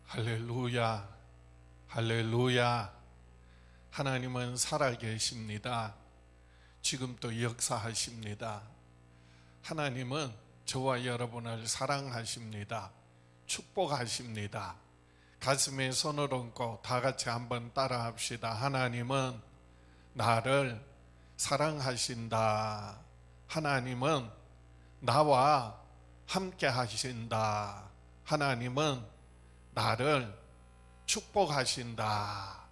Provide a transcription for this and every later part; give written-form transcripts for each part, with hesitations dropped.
할렐루야, 할렐루야. 하나님은 살아계십니다. 지금도 역사하십니다. 하나님은 저와 여러분을 사랑하십니다. 축복하십니다. 가슴에 손을 얹고 다 같이 한번 따라합시다. 하나님은 나를 사랑하신다. 하나님은 나와 함께 하신다. 하나님은 나를 축복하신다.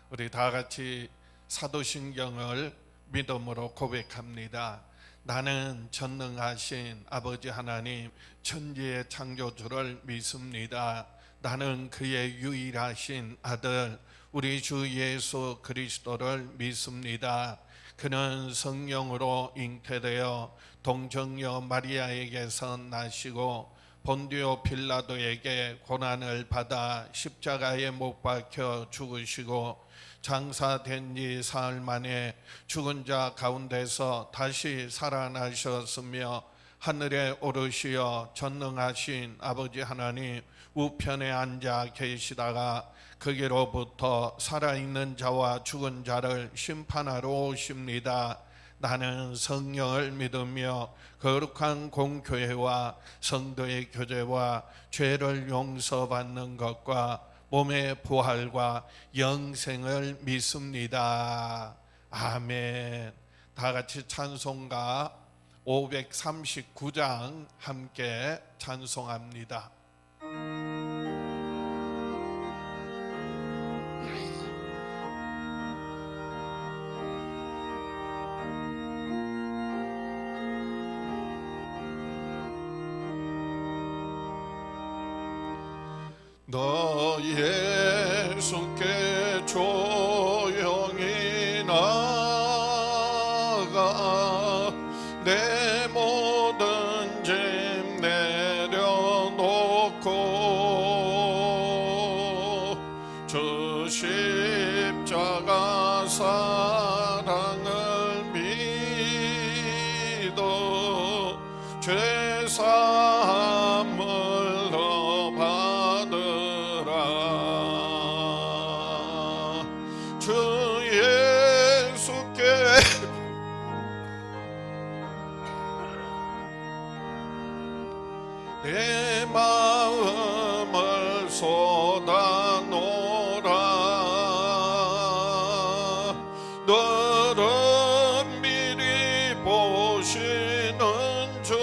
우리 다 같이 사도신경을 믿음으로 고백합니다. 나는 전능하신 아버지 하나님 천지의 창조주를 믿습니다. 나는 그의 유일하신 아들 우리 주 예수 그리스도를 믿습니다. 그는 성령으로 잉태되어 동정녀 마리아에게서 나시고 본디오 빌라도에게 고난을 받아 십자가에 못 박혀 죽으시고 장사된 지 사흘 만에 죽은 자 가운데서 다시 살아나셨으며 하늘에 오르시어 전능하신 아버지 하나님 우편에 앉아 계시다가 거기로부터 살아있는 자와 죽은 자를 심판하러 오십니다. 나는 성령을 믿으며 거룩한 공교회와 성도의 교제와 죄를 용서받는 것과 몸의 부활과 영생을 믿습니다. 아멘. 다 같이 찬송가 539장 함께 찬송합니다. 너 예수께 조용히 나가 내 모든 짐 내려놓고 주 십자가 사랑을 믿어 죄사함을 주 예수께 내 마음을 쏟아놓으라. 너를 미리 보시는 주님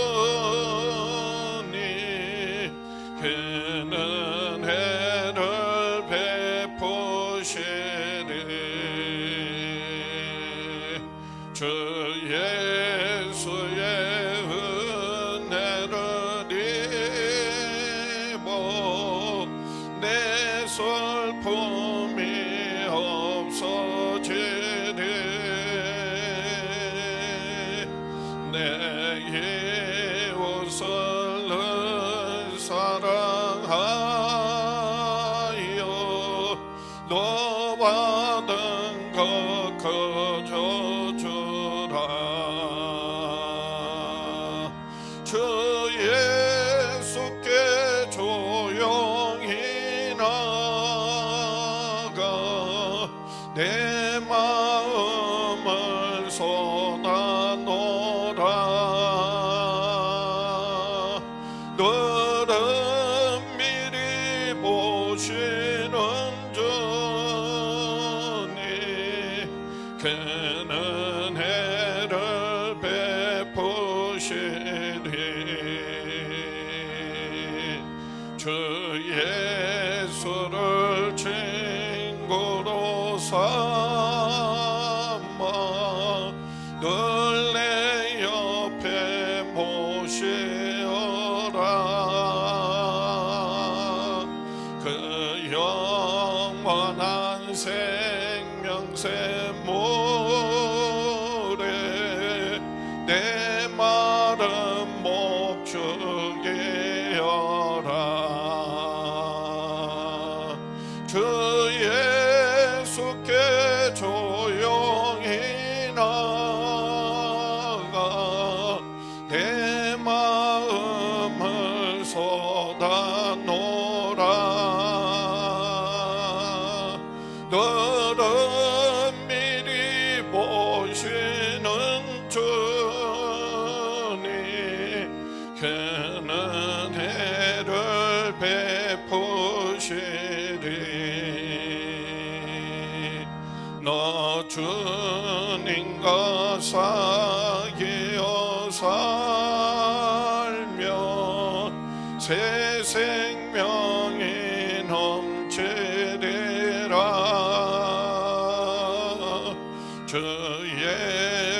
그는 해를 베푸시리. 주 예수의 은혜를 입어 내 슬픔이 없어지리. 내 이웃을 사랑하여 너 받은 것 거저 주 예수께 조용히 나가 내 마음을 쏟아놓으라. 너를 미리 보시는 주님 그는 해를 베푸시리. 주 예수를 친구로 삼아 늘 내 옆에 모시어라. 그 영원한 생명샘 물에 내 마른 목 죽게 여라. 주 예수께 조용히 나가 내 마음을 쏟아놓으라. 너를 미리 보시는 주님 큰 은혜를 베푸시리 너 주님과 사귀어 살면 새 생명이 넘치리라 주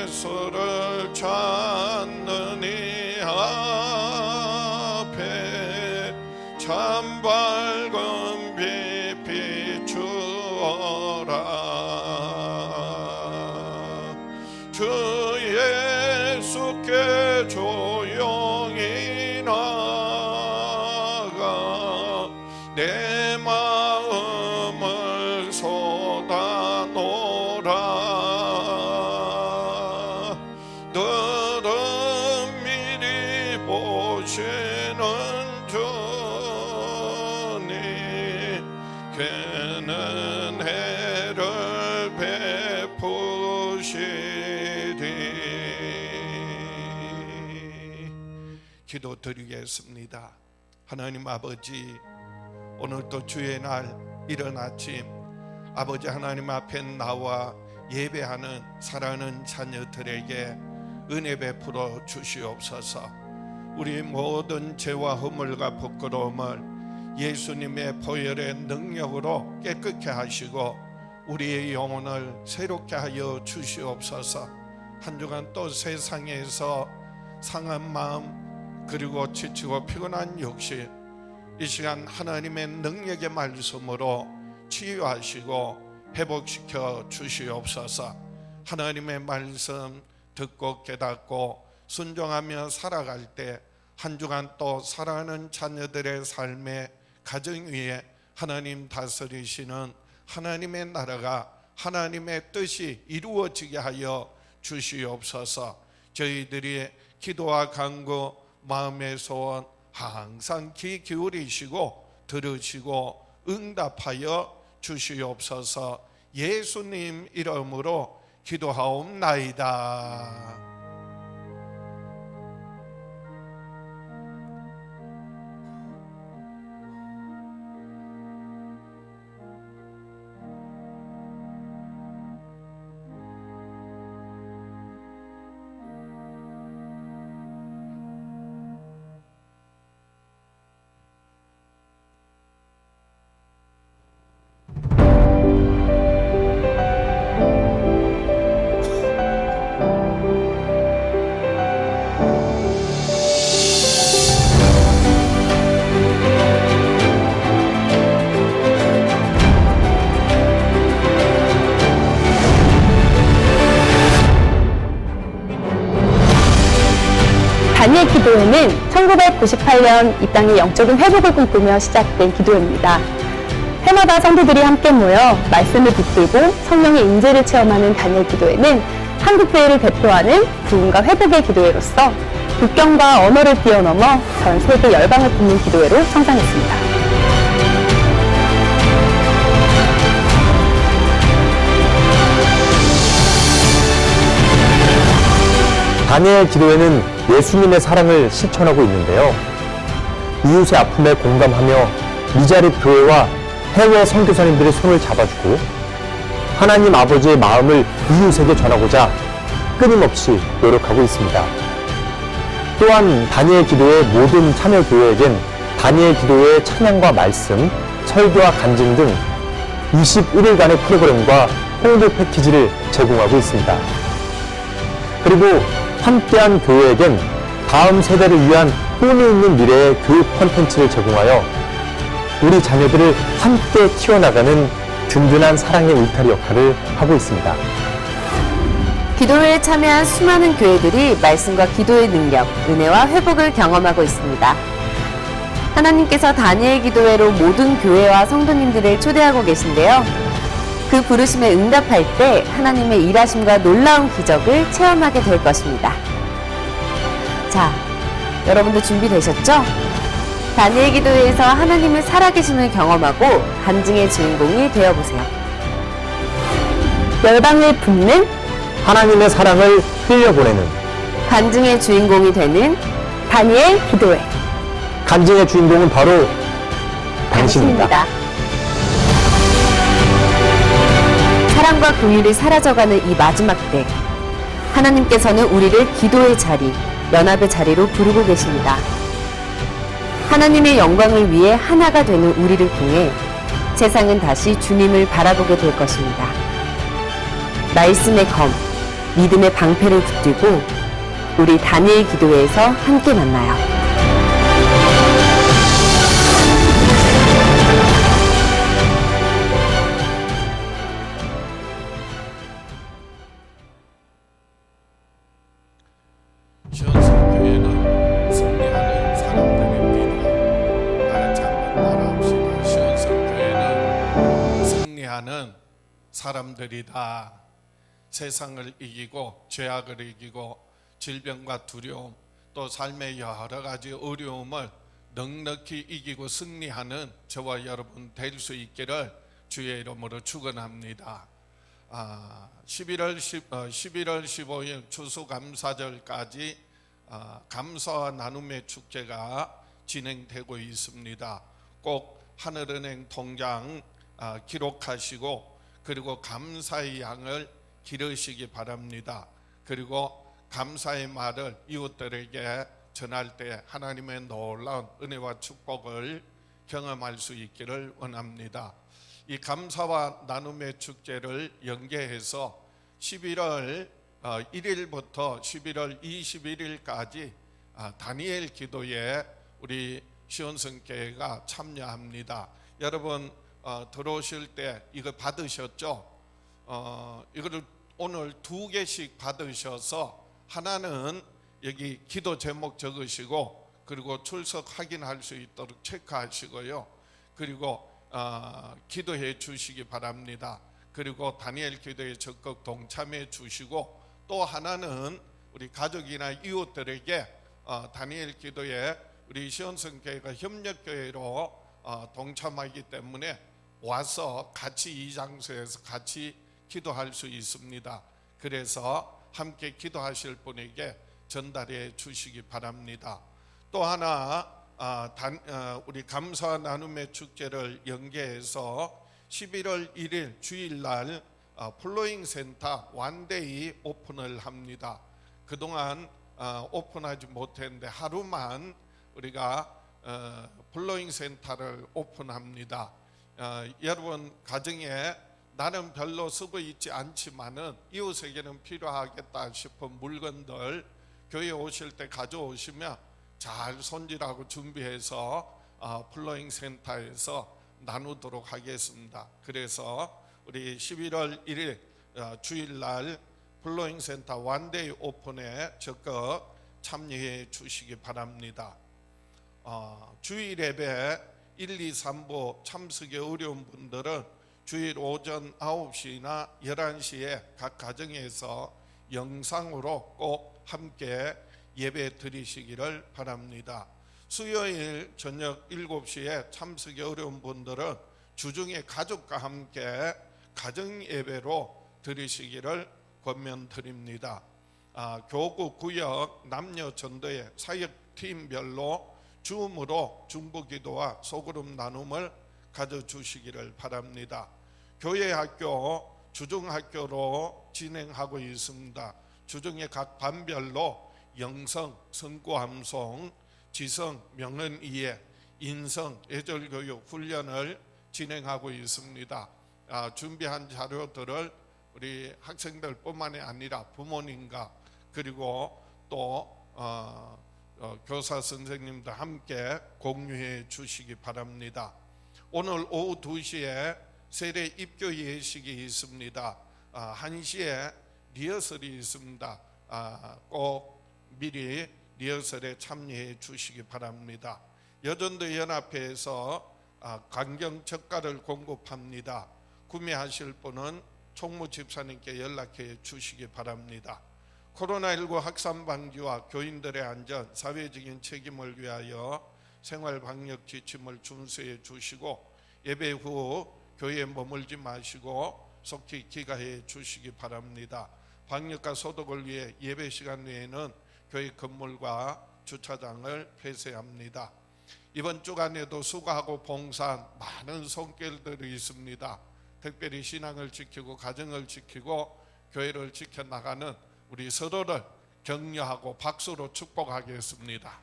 예수를 찾는 이 앞에 참 밝은 빛 비추어라 주 예수께 조용히 나가 내 마음을 쏟아놓으라 너를 미리 보시는 주님 큰 은혜를 베푸시리 기도드리겠습니다. 하나님 아버지 오늘도 주의 날 이른 아침 아버지 하나님 앞에 나와 예배하는 사랑하는 자녀들에게 은혜 베풀어 주시옵소서. 우리 모든 죄와 허물과 부끄러움을 예수님의 보혈의 능력으로 깨끗게 하시고 우리의 영혼을 새롭게 하여 주시옵소서. 한 주간 또 세상에서 상한 마음 그리고 지치고 피곤한 육신 이 시간 하나님의 능력의 말씀으로 치유하시고 회복시켜 주시옵소서. 하나님의 말씀 듣고 깨닫고 순종하며 살아갈 때 한 주간 또 사랑하는 자녀들의 삶의 가정 위에 하나님 다스리시는 하나님의 나라가 하나님의 뜻이 이루어지게 하여 주시옵소서. 저희들이 기도와 간구 마음의 소원 항상 귀 기울이시고 들으시고 응답하여 주시옵소서. 예수님 이름으로 기도하옵나이다. 다니엘 기도회는 1998년 이 땅의 영적인 회복을 꿈꾸며 시작된 기도회입니다. 해마다 성도들이 함께 모여 말씀을 붙들고 성령의 임재를 체험하는 다니엘 기도회는 한국교회를 대표하는 부흥과 회복의 기도회로서 국경과 언어를 뛰어넘어 전 세계 열방을 품는 기도회로 성장했습니다. 다니엘 기도회는 예수님의 사랑을 실천하고 있는데요. 이웃의 아픔에 공감하며 미자립 교회와 해외 선교사님들의 손을 잡아주고 하나님 아버지의 마음을 이웃에게 전하고자 끊임없이 노력하고 있습니다. 또한 다니엘 기도회 모든 참여교회에겐 다니엘 기도회의 찬양과 말씀, 설교와 간증 등 21일간의 프로그램과 홍보 패키지를 제공하고 있습니다. 그리고 함께한 교회에겐 다음 세대를 위한 꿈이 있는 미래의 교육 콘텐츠를 제공하여 우리 자녀들을 함께 키워나가는 든든한 사랑의 울타리 역할을 하고 있습니다. 기도회에 참여한 수많은 교회들이 말씀과 기도의 능력, 은혜와 회복을 경험하고 있습니다. 하나님께서 다니엘 기도회로 모든 교회와 성도님들을 초대하고 계신데요. 그 부르심에 응답할 때 하나님의 일하심과 놀라운 기적을 체험하게 될 것입니다. 자, 여러분도 준비되셨죠? 다니엘 기도회에서 하나님의 살아계심을 경험하고 간증의 주인공이 되어보세요. 열방을 붓는 하나님의 사랑을 흘려보내는 간증의 주인공이 되는 다니엘 기도회 간증의 주인공은 바로 당신입니다. 사랑과 긍휼이 사라져가는 이 마지막 때, 하나님께서는 우리를 기도의 자리, 연합의 자리로 부르고 계십니다. 하나님의 영광을 위해 하나가 되는 우리를 통해 세상은 다시 주님을 바라보게 될 것입니다. 말씀의 검, 믿음의 방패를 붙들고 우리 다니엘 기도회에서 함께 만나요. 시온성교회는 승리하는 사람들입니다. 다 같이 한번 따라합시다. 시온성교회는 승리하는 사람들이다. 세상을 이기고 죄악을 이기고 질병과 두려움 또 삶의 여러 가지 어려움을 넉넉히 이기고 승리하는 저와 여러분 될 수 있기를 주의 이름으로 축원합니다. 11월 15일 추수감사절까지 감사와 나눔의 축제가 진행되고 있습니다. 꼭 하늘은행 통장 기록하시고 그리고 감사의 양을 기르시기 바랍니다. 그리고 감사의 말을 이웃들에게 전할 때 하나님의 놀라운 은혜와 축복을 경험할 수 있기를 원합니다. 이 감사와 나눔의 축제를 연계해서 11월 1일부터 11월 21일까지 다니엘 기도에 우리 시온성교회가 참여합니다. 여러분 들어오실 때 이거 받으셨죠? 이거를 오늘 2개씩 받으셔서 하나는 여기 기도 제목 적으시고 그리고 출석 확인할 수 있도록 체크하시고요. 그리고 기도해 주시기 바랍니다. 그리고 다니엘 기도에 적극 동참해 주시고 또 하나는 우리 가족이나 이웃들에게 다니엘 기도에 우리 시온성교회가 협력교회로 동참하기 때문에 와서 같이 이 장소에서 같이 기도할 수 있습니다. 그래서 함께 기도하실 분에게 전달해 주시기 바랍니다. 또 하나 우리 감사 나눔의 축제를 연계해서 11월 1일 주일날 플로잉 센터 원데이 오픈을 합니다. 그동안 오픈하지 못했는데 하루만 우리가 플로잉 센터를 오픈합니다. 여러분 가정에 나는 별로 쓰고 있지 않지만은 이웃에게는 필요하겠다 싶은 물건들 교회 오실 때 가져오시면 잘 손질하고 준비해서 플로잉 센터에서 나누도록 하겠습니다. 그래서 우리 11월 1일 주일날 플로잉 센터 원데이 오픈에 적극 참여해 주시기 바랍니다. 주일 예배 1, 2, 3부 참석이 어려운 분들은 주일 오전 9시나 11시에 각 가정에서 영상으로 꼭 함께 예배 드리시기를 바랍니다. 수요일 저녁 7시에 참석이 어려운 분들은 주중에 가족과 함께 가정 예배로 드리시기를 권면드립니다. 교구, 구역, 남녀 전도회 사역팀별로 줌으로 중보기도와 소그룹 나눔을 가져주시기를 바랍니다. 교회 학교, 주중학교로 진행하고 있습니다. 주중에 각 반별로 영성, 성구함송, 지성, 명언이해, 인성, 예절교육 훈련을 진행하고 있습니다. 준비한 자료들을 우리 학생들뿐만이 아니라 부모님과 그리고 또 교사 선생님들 함께 공유해 주시기 바랍니다. 오늘 오후 2시에 세례 입교 예식이 있습니다. 1시에 리허설이 있습니다. 꼭 미리 리허설에 참여해 주시기 바랍니다. 여전도 연합회에서 강경 젓갈을 공급합니다. 구매하실 분은 총무 집사님께 연락해 주시기 바랍니다. 코로나19 확산 방지와 교인들의 안전, 사회적인 책임을 위하여 생활 방역 지침을 준수해 주시고 예배 후 교회에 머물지 마시고 속히 기가해 주시기 바랍니다. 방역과 소독을 위해 예배 시간 외에는 교회 건물과 주차장을 폐쇄합니다. 이번 주간에도 수고하고 봉사한 많은 손길들이 있습니다. 특별히 신앙을 지키고 가정을 지키고 교회를 지켜나가는 우리 서로를 격려하고 박수로 축복하겠습니다.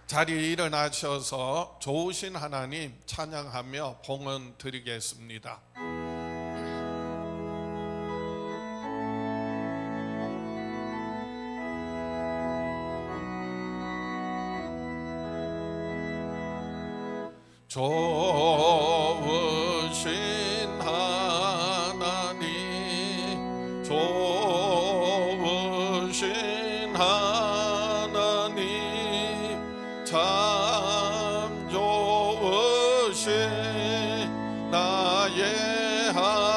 자리에 일어나셔서 좋으신 하나님 찬양하며 봉헌 드리겠습니다. 좋으신 하나님, 좋으신 하나님, 참 좋으신 나의 하나님,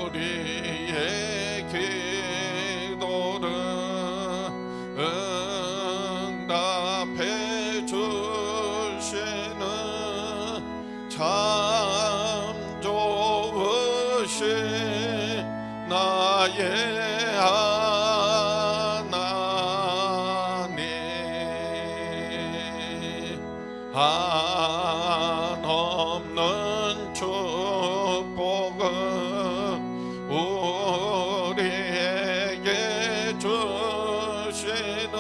우리의 기도를 응답해 주시는 참 좋으신 나의 하나님, 한없는 축복을 우리에게 주시는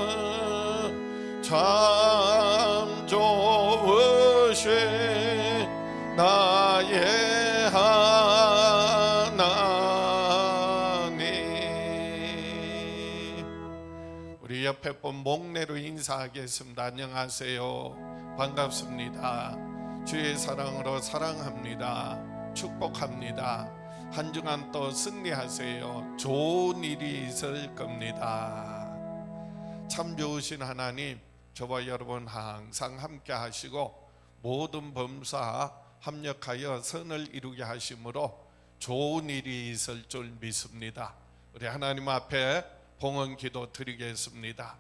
참 좋으신 나의 하나님. 우리 옆에 분 목례로 인사하겠습니다. 안녕하세요. 반갑습니다. 주의 사랑으로 사랑합니다. 축복합니다. 한 주간 또 승리하세요. 좋은 일이 있을 겁니다. 참 좋으신 하나님, 저와 여러분 항상 함께 하시고 모든 범사 합력하여 선을 이루게 하심으로 좋은 일이 있을 줄 믿습니다. 우리 하나님 앞에 봉헌 기도 드리겠습니다.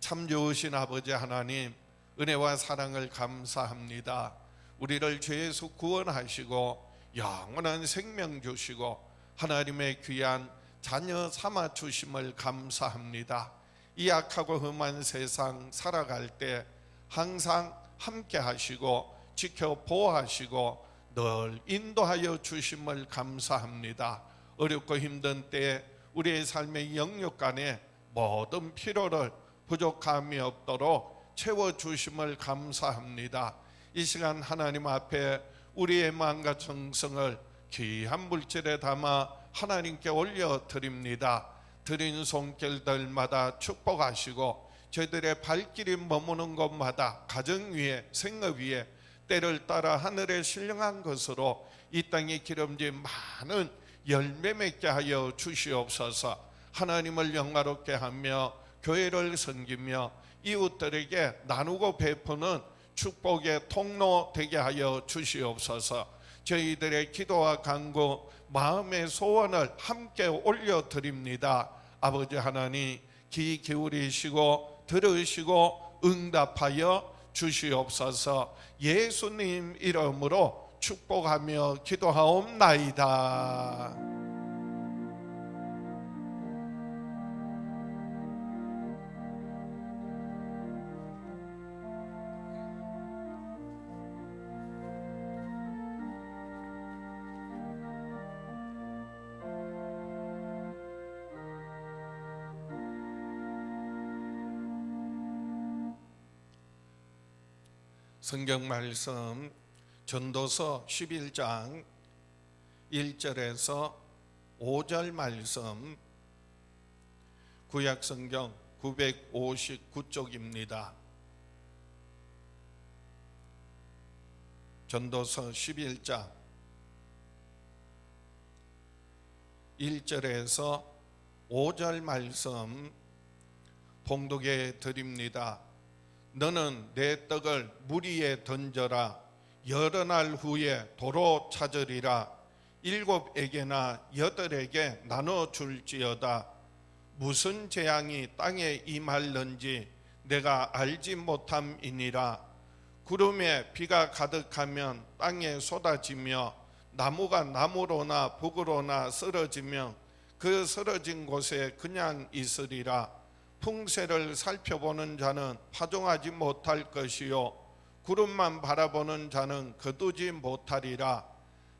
참 좋으신 아버지 하나님, 은혜와 사랑을 감사합니다. 우리를 죄에서 구원하시고 영원한 생명 주시고 하나님의 귀한 자녀 삼아 주심을 감사합니다. 이 악하고 험한 세상 살아갈 때 항상 함께 하시고 지켜 보호하시고 늘 인도하여 주심을 감사합니다. 어렵고 힘든 때 우리의 삶의 영역 간에 모든 필요를 부족함이 없도록 채워주심을 감사합니다. 이 시간 하나님 앞에 우리의 마음과 정성을 귀한 물질에 담아 하나님께 올려드립니다. 드린 손길들마다 축복하시고 저희들의 발길이 머무는 곳마다 가정 위에 생업 위에 때를 따라 하늘에 신령한 것으로 이 땅에 기름진 많은 열매 맺게 하여 주시옵소서. 하나님을 영화롭게 하며 교회를 섬기며 이웃들에게 나누고 베푸는 축복의 통로 되게 하여 주시옵소서. 저희들의 기도와 간구, 마음의 소원을 함께 올려드립니다. 아버지 하나님, 귀 기울이시고 들으시고 응답하여 주시옵소서. 예수님 이름으로 축복하며 기도하옵나이다. 성경 말씀 전도서 11장 1절에서 5절 말씀, 구약 성경 959쪽입니다. 전도서 11장 1절에서 5절 말씀 봉독해 드립니다. 너는 내 떡을 물 위에 던져라. 여러 날 후에 도로 찾으리라. 7에게나 8에게 나눠 줄지어다. 무슨 재앙이 땅에 임할는지 내가 알지 못함이니라. 구름에 비가 가득하면 땅에 쏟아지며 나무가 나무로나 북으로나 쓰러지면 그 쓰러진 곳에 그냥 있으리라. 풍세를 살펴보는 자는 파종하지 못할 것이요 구름만 바라보는 자는 거두지 못하리라.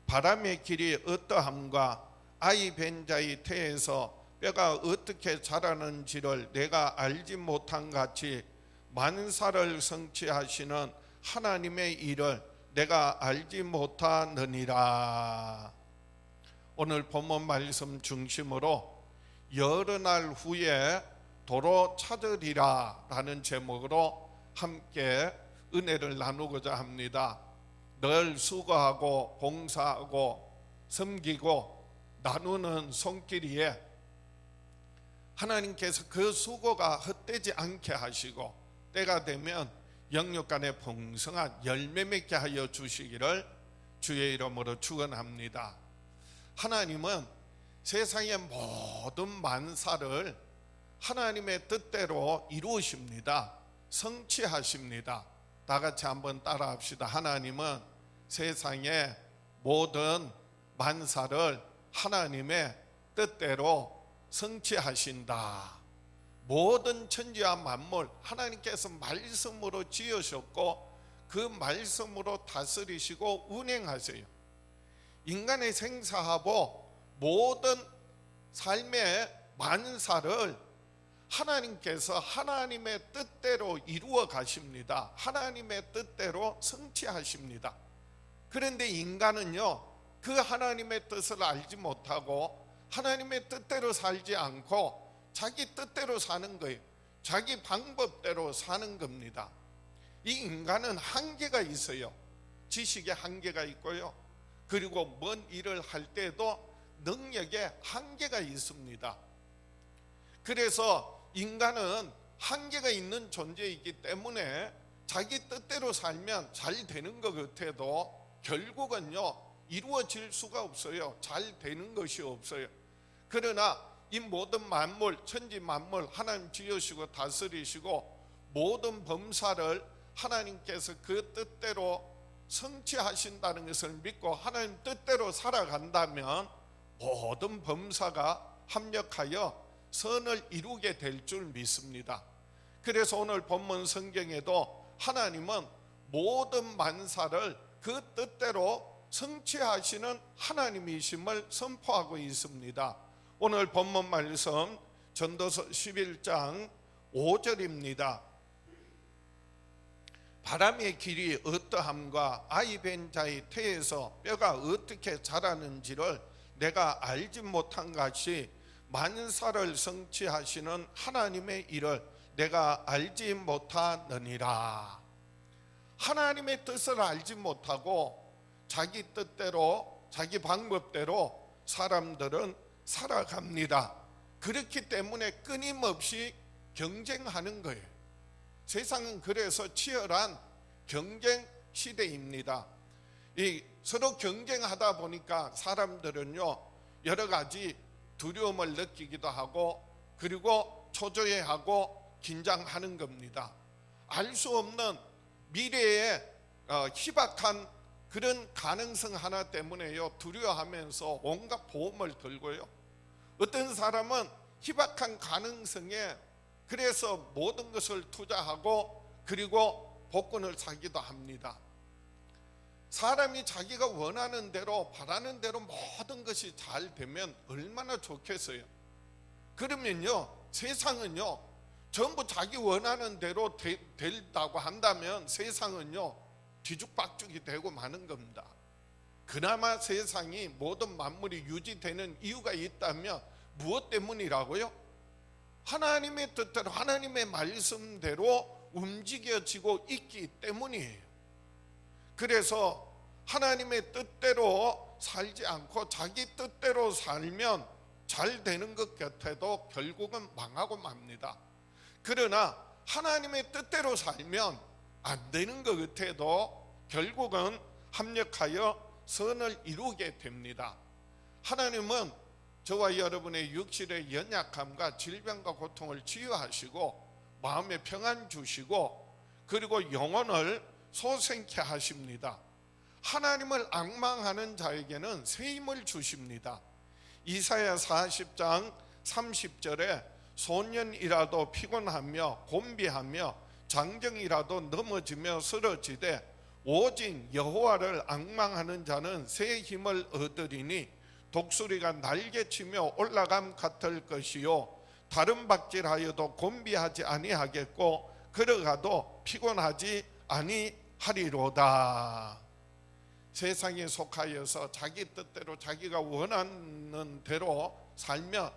바람의 길이 어떠함과 아이 벤 자의 태에서 뼈가 어떻게 자라는지를 내가 알지 못한 같이 만사를 성취하시는 하나님의 일을 내가 알지 못하느니라. 오늘 본문 말씀 중심으로 여러 날 후에 도로 찾으리라 라는 제목으로 함께 은혜를 나누고자 합니다. 늘 수고하고 봉사하고 섬기고 나누는 손길이에 하나님께서 그 수고가 헛되지 않게 하시고 때가 되면 영육간에 풍성한 열매 맺게 하여 주시기를 주의 이름으로 축원합니다. 하나님은 세상의 모든 만사를 하나님의 뜻대로 이루십니다. 성취하십니다. 다 같이 한번 따라합시다. 하나님은 세상의 모든 만사를 하나님의 뜻대로 성취하신다. 모든 천지와 만물 하나님께서 말씀으로 지으셨고 그 말씀으로 다스리시고 운행하세요. 인간의 생사하고 모든 삶의 만사를 하나님께서 하나님의 뜻대로 이루어 가십니다. 하나님의 뜻대로 성취하십니다. 그런데 인간은요, 그 하나님의 뜻을 알지 못하고 하나님의 뜻대로 살지 않고 자기 뜻대로 사는 거예요. 자기 방법대로 사는 겁니다. 이 인간은 한계가 있어요. 지식에 한계가 있고요. 그리고 뭔 일을 할 때도 능력에 한계가 있습니다. 그래서 인간은 한계가 있는 존재이기 때문에 자기 뜻대로 살면 잘 되는 것 같아도 결국은요 이루어질 수가 없어요. 잘 되는 것이 없어요. 그러나 이 모든 만물, 천지 만물 하나님 지으시고 다스리시고 모든 범사를 하나님께서 그 뜻대로 성취하신다는 것을 믿고 하나님 뜻대로 살아간다면 모든 범사가 합력하여 선을 이루게 될 줄 믿습니다. 그래서 오늘 본문 성경에도 하나님은 모든 만사를 그 뜻대로 성취하시는 하나님이심을 선포하고 있습니다. 오늘 본문 말씀 전도서 11장 5절입니다. 바람의 길이 어떠함과 아이 벤 자의 태에서 뼈가 어떻게 자라는지를 내가 알지 못한 같이 만사를 성취하시는 하나님의 일을 내가 알지 못하느니라. 하나님의 뜻을 알지 못하고 자기 뜻대로 자기 방법대로 사람들은 살아갑니다. 그렇기 때문에 끊임없이 경쟁하는 거예요. 세상은 그래서 치열한 경쟁 시대입니다. 서로 경쟁하다 보니까 사람들은요 여러 가지 두려움을 느끼기도 하고 그리고 초조해하고 긴장하는 겁니다. 알 수 없는 미래의 희박한 그런 가능성 하나 때문에요 두려워하면서 온갖 보험을 들고요. 어떤 사람은 희박한 가능성에 그래서 모든 것을 투자하고 그리고 복권을 사기도 합니다. 사람이 자기가 원하는 대로 바라는 대로 모든 것이 잘 되면 얼마나 좋겠어요. 그러면요 세상은요 전부 자기 원하는 대로 된다고 한다면 세상은요 뒤죽박죽이 되고 마는 겁니다. 그나마 세상이 모든 만물이 유지되는 이유가 있다면 무엇 때문이라고요? 하나님의 뜻대로 하나님의 말씀대로 움직여지고 있기 때문이에요. 그래서 하나님의 뜻대로 살지 않고 자기 뜻대로 살면 잘 되는 것 같아도 결국은 망하고 맙니다. 그러나 하나님의 뜻대로 살면 안 되는 것 같아도 결국은 합력하여 선을 이루게 됩니다. 하나님은 저와 여러분의 육신의 연약함과 질병과 고통을 치유하시고 마음에 평안 주시고 그리고 영혼을 소생케 하십니다. 하나님을 앙망하는 자에게는 새 힘을 주십니다. 이사야 40장 30절에 소년이라도 피곤하며 곤비하며 장정이라도 넘어지며 쓰러지되 오직 여호와를 앙망하는 자는 새 힘을 얻으리니 독수리가 날개치며 올라감 같을 것이요 다른 박질하여도 곤비하지 아니하겠고 걸어가도 피곤하지 아니하리로다. 세상에 속하여서 자기 뜻대로 자기가 원하는 대로 살면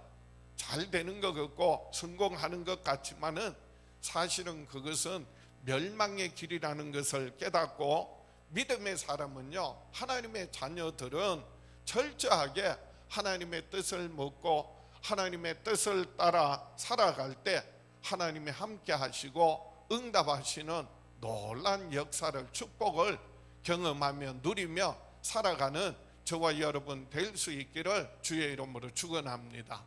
잘 되는 것 같고 성공하는 것 같지만은 사실은 그것은 멸망의 길이라는 것을 깨닫고 믿음의 사람은요, 하나님의 자녀들은 철저하게 하나님의 뜻을 묻고 하나님의 뜻을 따라 살아갈 때 하나님이 함께 하시고 응답하시는 놀라운 역사를, 축복을 경험하며 누리며 살아가는 저와 여러분 될 수 있기를 주의 이름으로 축원합니다.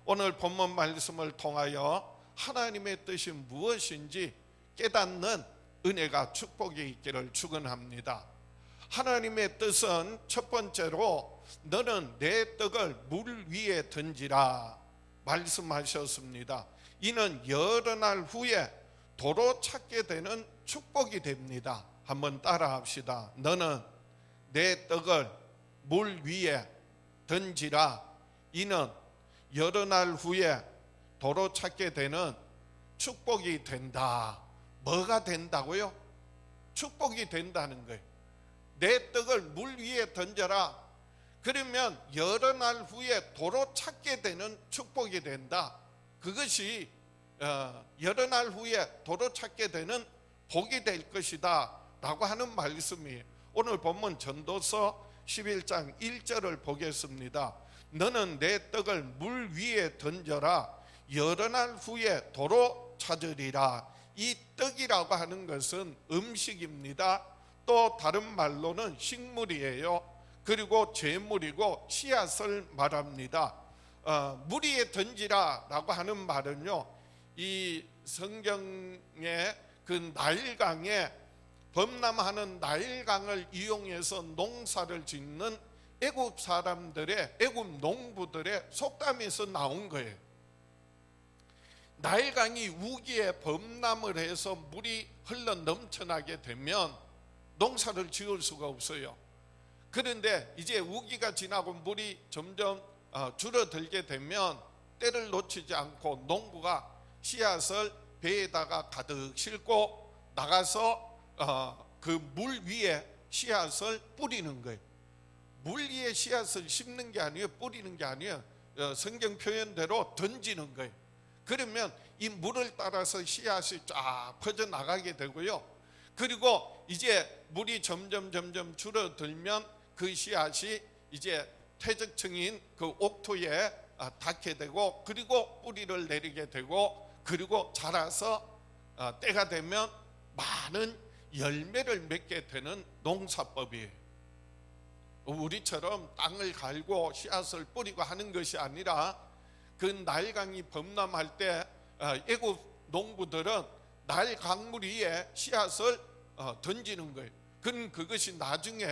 오늘 본문 말씀을 통하여 하나님의 뜻이 무엇인지 깨닫는 은혜가, 축복이 있기를 축원합니다. 하나님의 뜻은 첫 번째로 너는 내 떡을 물 위에 던지라 말씀하셨습니다. 이는 여러 날 후에 도로 찾게 되는 축복이 됩니다. 한번 따라합시다. 너는 내 떡을 물 위에 던지라. 이는 여러 날 후에 도로 찾게 되는 축복이 된다. 뭐가 된다고요? 축복이 된다는 거예요. 내 떡을 물 위에 던져라. 그러면 여러 날 후에 도로 찾게 되는 축복이 된다. 그것이 여러 날 후에 도로 찾게 되는 복이 될 것이다 라고 하는 말씀이 오늘 본문 전도서 11장 1절을 보겠습니다. 너는 내 떡을 물 위에 던져라. 여러 날 후에 도로 찾으리라. 이 떡이라고 하는 것은 음식입니다. 또 다른 말로는 식물이에요. 그리고 제물이고 씨앗을 말합니다. 물 위에 던지라 라고 하는 말은요, 이 성경의 그 나일강에 범람하는 나일강을 이용해서 농사를 짓는 애굽 사람들의, 애굽 농부들의 속담에서 나온 거예요. 나일강이 우기에 범람을 해서 물이 흘러 넘쳐나게 되면 농사를 지을 수가 없어요. 그런데 이제 우기가 지나고 물이 점점 줄어들게 되면 때를 놓치지 않고 농부가 씨앗을 배에다가 가득 싣고 나가서 그 물 위에 씨앗을 뿌리는 거예요. 물 위에 씨앗을 심는 게 아니에요. 뿌리는 게 아니에요. 성경 표현대로 던지는 거예요. 그러면 이 물을 따라서 씨앗이 쫙 퍼져나가게 되고요. 그리고 이제 물이 점점 줄어들면 그 씨앗이 이제 퇴적층인 그 옥토에 닿게 되고, 그리고 뿌리를 내리게 되고, 그리고 자라서 때가 되면 많은 열매를 맺게 되는 농사법이에요. 우리처럼 땅을 갈고 씨앗을 뿌리고 하는 것이 아니라 그 나일강이 범람할 때 애굽 농부들은 나일 강물 위에 씨앗을 던지는 거예요. 그것이 나중에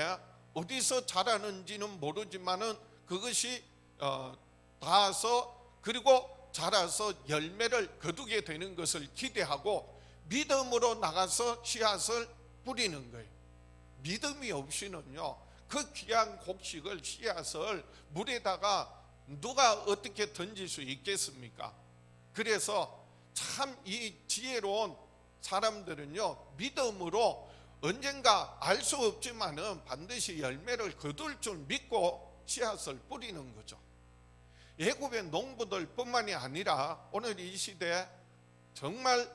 어디서 자라는지는 모르지만은 그것이 닿아서 그리고 자라서 열매를 거두게 되는 것을 기대하고 믿음으로 나가서 씨앗을 뿌리는 거예요. 믿음이 없이는요, 그 귀한 곡식을, 씨앗을 물에다가 누가 어떻게 던질 수 있겠습니까? 그래서 참 이 지혜로운 사람들은요, 믿음으로 언젠가 알 수 없지만은 반드시 열매를 거둘 줄 믿고 씨앗을 뿌리는 거죠. 애굽의 농부들 뿐만이 아니라 오늘 이 시대에 정말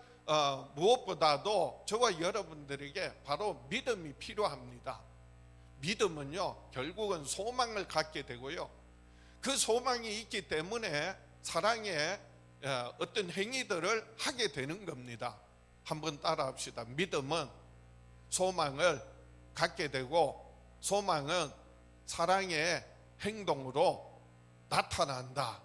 무엇보다도 저와 여러분들에게 바로 믿음이 필요합니다. 믿음은요, 결국은 소망을 갖게 되고요, 그 소망이 있기 때문에 사랑의 어떤 행위들을 하게 되는 겁니다. 한번 따라합시다. 믿음은 소망을 갖게 되고, 소망은 사랑의 행동으로 나타난다.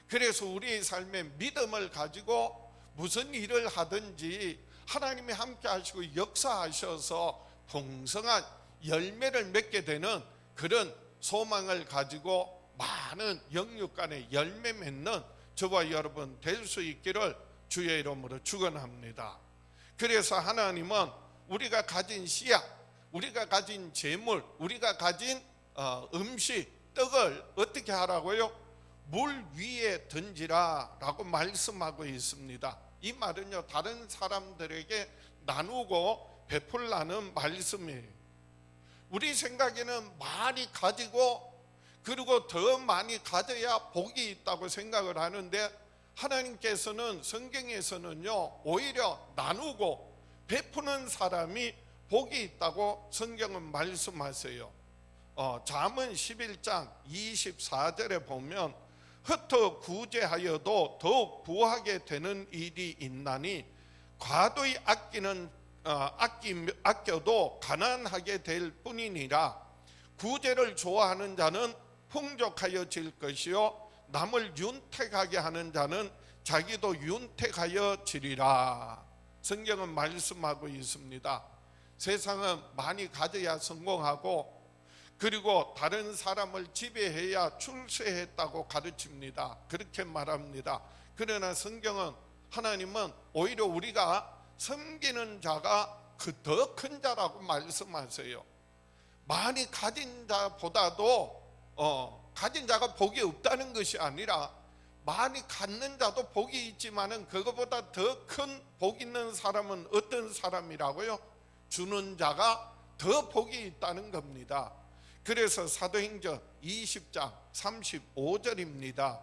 그래서 우리의 삶에 믿음을 가지고 무슨 일을 하든지 하나님이 함께 하시고 역사하셔서 풍성한 열매를 맺게 되는 그런 소망을 가지고 많은 영육간의 열매 맺는 저와 여러분 될 수 있기를 주의 이름으로 축원합니다. 그래서 하나님은 우리가 가진 씨앗, 우리가 가진 재물, 우리가 가진 음식, 떡을 어떻게 하라고요? 물 위에 던지라 라고 말씀하고 있습니다. 이 말은요, 다른 사람들에게 나누고 베풀라는 말씀이에요. 우리 생각에는 많이 가지고 그리고 더 많이 가져야 복이 있다고 생각을 하는데, 하나님께서는 성경에서는요, 오히려 나누고 베푸는 사람이 복이 있다고 성경은 말씀하세요. 잠언 11장 24절에 보면 흩어 구제하여도 더욱 부하게 되는 일이 있나니 과도히 아껴도 가난하게 될 뿐이니라. 구제를 좋아하는 자는 풍족하여질 것이요 남을 윤택하게 하는 자는 자기도 윤택하여지리라. 성경은 말씀하고 있습니다. 세상은 많이 가져야 성공하고 그리고 다른 사람을 지배해야 출세했다고 가르칩니다. 그렇게 말합니다. 그러나 성경은, 하나님은 오히려 우리가 섬기는 자가 그 더 큰 자라고 말씀하세요. 많이 가진 자보다도 가진 자가 복이 없다는 것이 아니라 많이 갖는 자도 복이 있지만은 그것보다 더 큰 복 있는 사람은 어떤 사람이라고요? 주는 자가 더 복이 있다는 겁니다. 그래서 사도행전 20장 35절입니다.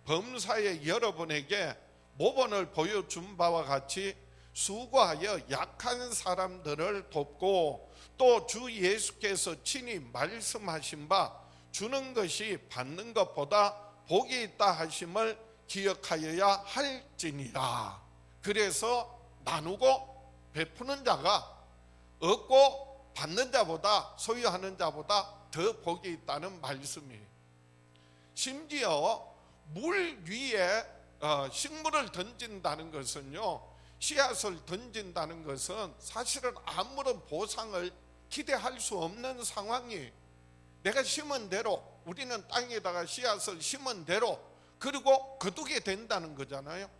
범사에 여러분에게 모본을 보여준 바와 같이 수고하여 약한 사람들을 돕고 또 주 예수께서 친히 말씀하신 바 주는 것이 받는 것보다 복이 있다 하심을 기억하여야 할지니라. 그래서 나누고 베푸는 자가 얻고 받는 자보다, 소유하는 자보다 더 복이 있다는 말씀이에요. 심지어 물 위에 식물을 던진다는 것은요, 씨앗을 던진다는 것은 사실은 아무런 보상을 기대할 수 없는 상황이에요. 내가 심은 대로, 우리는 땅에다가 씨앗을 심은 대로 그리고 거두게 된다는 거잖아요.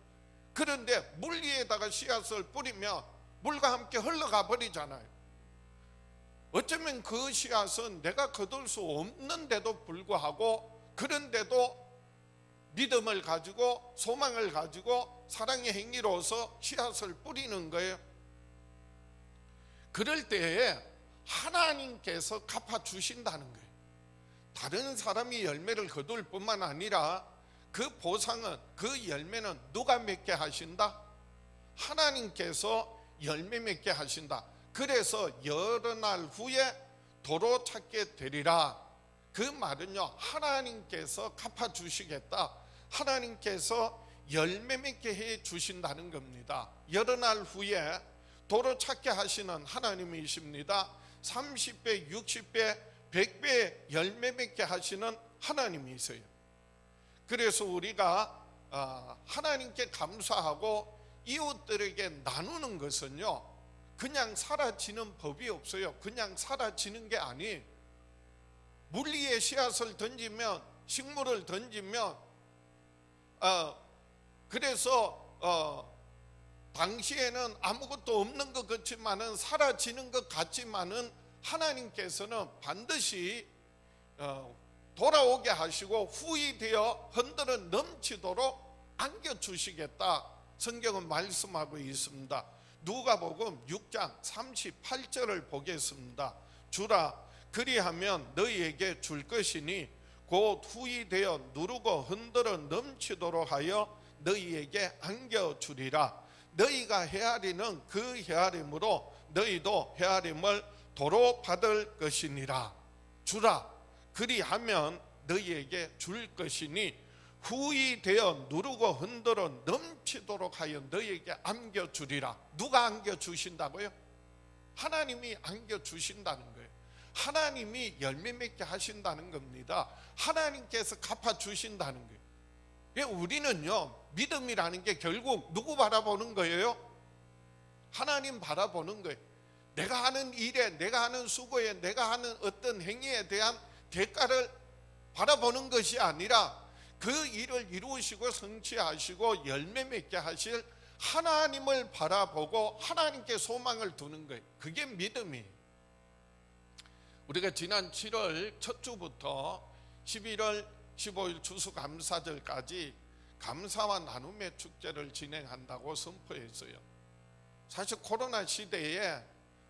그런데 물 위에다가 씨앗을 뿌리면 물과 함께 흘러가 버리잖아요. 어쩌면 그 씨앗은 내가 거둘 수 없는데도 불구하고, 그런데도 믿음을 가지고 소망을 가지고 사랑의 행위로서 씨앗을 뿌리는 거예요. 그럴 때에 하나님께서 갚아주신다는 거예요. 다른 사람이 열매를 거둘 뿐만 아니라 그 보상은, 그 열매는 누가 맺게 하신다? 하나님께서 열매 맺게 하신다. 그래서 여러 날 후에 도로 찾게 되리라. 그 말은요, 하나님께서 갚아주시겠다, 하나님께서 열매 맺게 해 주신다는 겁니다. 여러 날 후에 도로 찾게 하시는 하나님이십니다. 30배, 60배, 100배 열매 맺게 하시는 하나님이세요. 그래서 우리가 하나님께 감사하고 이웃들에게 나누는 것은요, 그냥 사라지는 법이 없어요. 그냥 사라지는 게 아니에요. 물 위에 씨앗을 던지면, 식물을 던지면 그래서 당시에는 아무것도 없는 것 같지만은, 사라지는 것 같지만은 하나님께서는 반드시 돌아오게 하시고 후히 되어 흔들어 넘치도록 안겨주시겠다, 성경은 말씀하고 있습니다. 누가복음 6장 38절을 보겠습니다. 주라, 그리하면 너희에게 줄 것이니 곧 후히 되어 누르고 흔들어 넘치도록 하여 너희에게 안겨주리라. 너희가 헤아리는 그 헤아림으로 너희도 헤아림을 도로 받을 것이니라. 주라, 그리하면 너희에게 줄 것이니 후히 되어 누르고 흔들어 넘치도록 하여 너희에게 안겨주리라. 누가 안겨주신다고요? 하나님이 안겨주신다는 거예요. 하나님이 열매 맺게 하신다는 겁니다. 하나님께서 갚아주신다는 거예요. 우리는요, 믿음이라는 게 결국 누구 바라보는 거예요? 하나님 바라보는 거예요. 내가 하는 일에, 내가 하는 수고에, 내가 하는 어떤 행위에 대한 대가를 바라보는 것이 아니라 그 일을 이루시고 성취하시고 열매 맺게 하실 하나님을 바라보고 하나님께 소망을 두는 거예요. 그게 믿음이에요. 우리가 지난 7월 첫 주부터 11월 15일 추수감사절까지 감사와 나눔의 축제를 진행한다고 선포했어요. 사실 코로나 시대에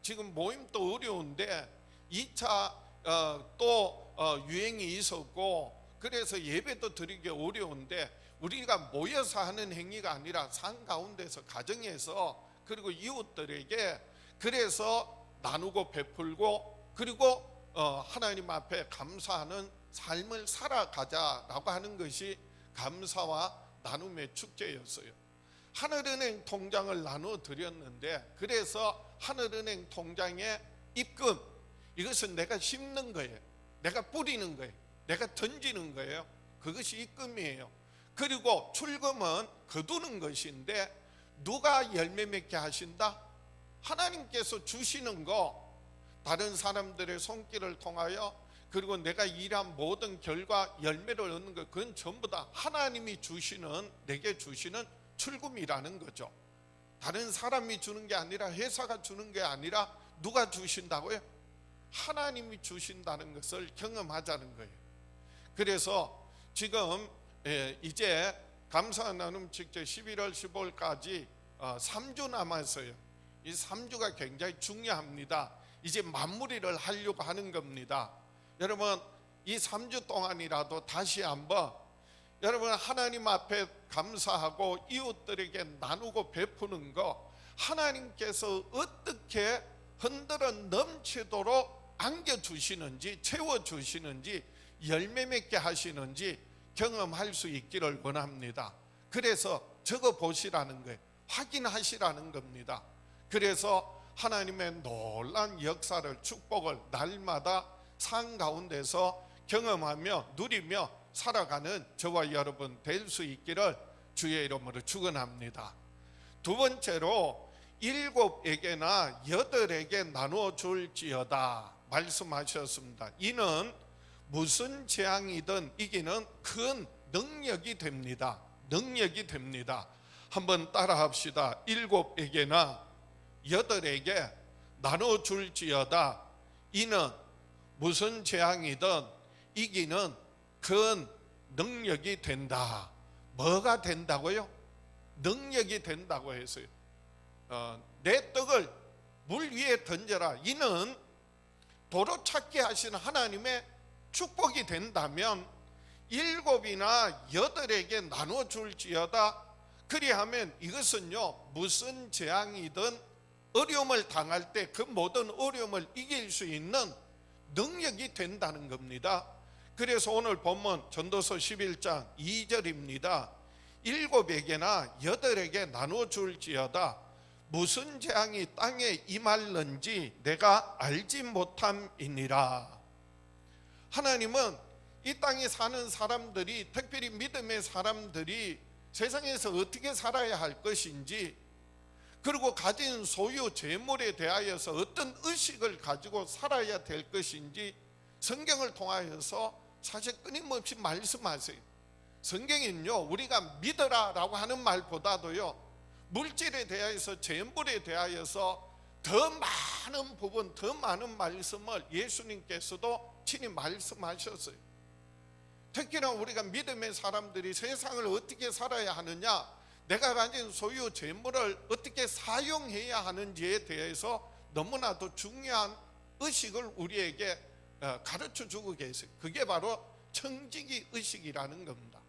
지금 모임도 어려운데 2차 유행이 있었고, 그래서 예배도 드리기 어려운데 우리가 모여서 하는 행위가 아니라 산 가운데서, 가정에서, 그리고 이웃들에게 그래서 나누고 베풀고, 그리고 하나님 앞에 감사하는 삶을 살아가자라고 하는 것이 감사와 나눔의 축제였어요. 하늘은행 통장을 나눠 드렸는데, 그래서 하늘은행 통장에 입금, 이것은 내가 심는 거예요. 내가 뿌리는 거예요. 내가 던지는 거예요. 그것이 입금이에요. 그리고 출금은 거두는 것인데, 누가 열매 맺게 하신다? 하나님께서 주시는 거, 다른 사람들의 손길을 통하여, 그리고 내가 일한 모든 결과 열매를 얻는 것, 그건 전부 다 하나님이 주시는, 내게 주시는 출금이라는 거죠. 다른 사람이 주는 게 아니라, 회사가 주는 게 아니라 누가 주신다고요? 하나님이 주신다는 것을 경험하자는 거예요. 그래서 지금 이제 감사 나눔 축제 11월 15일까지 3주 남았어요. 이 3주가 굉장히 중요합니다. 이제 마무리를 하려고 하는 겁니다. 여러분, 이 3주 동안이라도 다시 한번 여러분 하나님 앞에 감사하고 이웃들에게 나누고 베푸는 거, 하나님께서 어떻게 흔들어 넘치도록 안겨주시는지, 채워주시는지, 열매 맺게 하시는지 경험할 수 있기를 원합니다. 그래서 적어보시라는 거예요. 확인하시라는 겁니다. 그래서 하나님의 놀라운 역사를, 축복을 날마다 삶 가운데서 경험하며 누리며 살아가는 저와 여러분 될 수 있기를 주의 이름으로 축원합니다. 두 번째로 7에게나 8에게 나누어 줄지어다 말씀하셨습니다. 이는 무슨 재앙이든 이기는 큰 능력이 됩니다. 능력이 됩니다. 한번 따라 합시다. 7에게나 8에게 나누어 줄지어다. 이는 무슨 재앙이든 이기는 큰 능력이 된다. 뭐가 된다고요? 능력이 된다고 했어요. 내 떡을 물 위에 던져라. 이는 도로 찾게 하시는 하나님의 축복이 된다면 7이나 8에게 나누어 줄지어다. 그리하면 이것은요, 무슨 재앙이든 어려움을 당할 때 그 모든 어려움을 이길 수 있는 능력이 된다는 겁니다. 그래서 오늘 본문 전도서 11장 2절입니다. 7에게나 8에게 나누어 줄지어다. 무슨 재앙이 땅에 임할는지 내가 알지 못함이니라. 하나님은 이 땅에 사는 사람들이, 특별히 믿음의 사람들이 세상에서 어떻게 살아야 할 것인지, 그리고 가진 소유 재물에 대하여서 어떤 의식을 가지고 살아야 될 것인지 성경을 통하여서 사실 끊임없이 말씀하세요. 성경은요, 우리가 믿어라라고 하는 말보다도요, 물질에 대하여서, 재물에 대하여서 더 많은 부분, 더 많은 말씀을 예수님께서도 친히 말씀하셨어요. 특히나 우리가 믿음의 사람들이 세상을 어떻게 살아야 하느냐, 내가 가진 소유 재물을 어떻게 사용해야 하는지에 대해서 너무나도 중요한 의식을 우리에게 가르쳐 주고 계세요. 그게 바로 청지기 의식이라는 겁니다.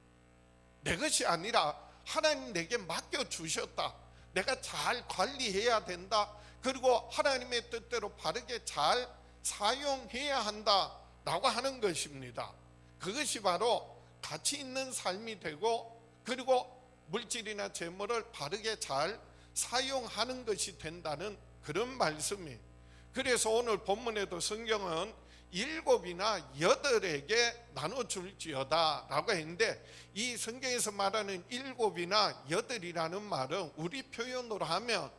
내 것이 아니라 하나님 내게 맡겨주셨다. 내가 잘 관리해야 된다. 그리고 하나님의 뜻대로 바르게 잘 사용해야 한다라고 하는 것입니다. 그것이 바로 가치 있는 삶이 되고, 그리고 물질이나 재물을 바르게 잘 사용하는 것이 된다는 그런 말씀이에요. 그래서 오늘 본문에도 성경은 일곱이나 여덟에게 나눠줄지어다 라고 했는데, 이 성경에서 말하는 일곱이나 여덟이라는 말은 우리 표현으로 하면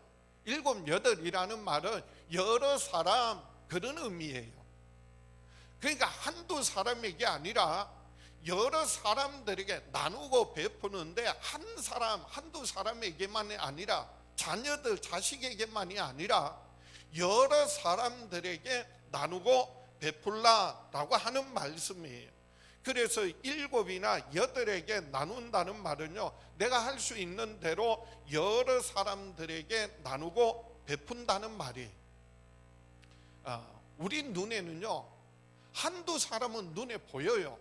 일곱 여덟이라는 말은 여러 사람 그런 의미예요. 그러니까 한두 사람에게 아니라 여러 사람들에게 나누고 베푸는데, 한 사람 한두 사람에게만이 아니라 자녀들 자식에게만이 아니라 여러 사람들에게 나누고 베풀라라고 하는 말씀이에요. 그래서 일곱이나 여덟에게 나눈다는 말은요, 내가 할 수 있는 대로 여러 사람들에게 나누고 베푼다는 말이에요. 우리 눈에는요, 한두 사람은 눈에 보여요.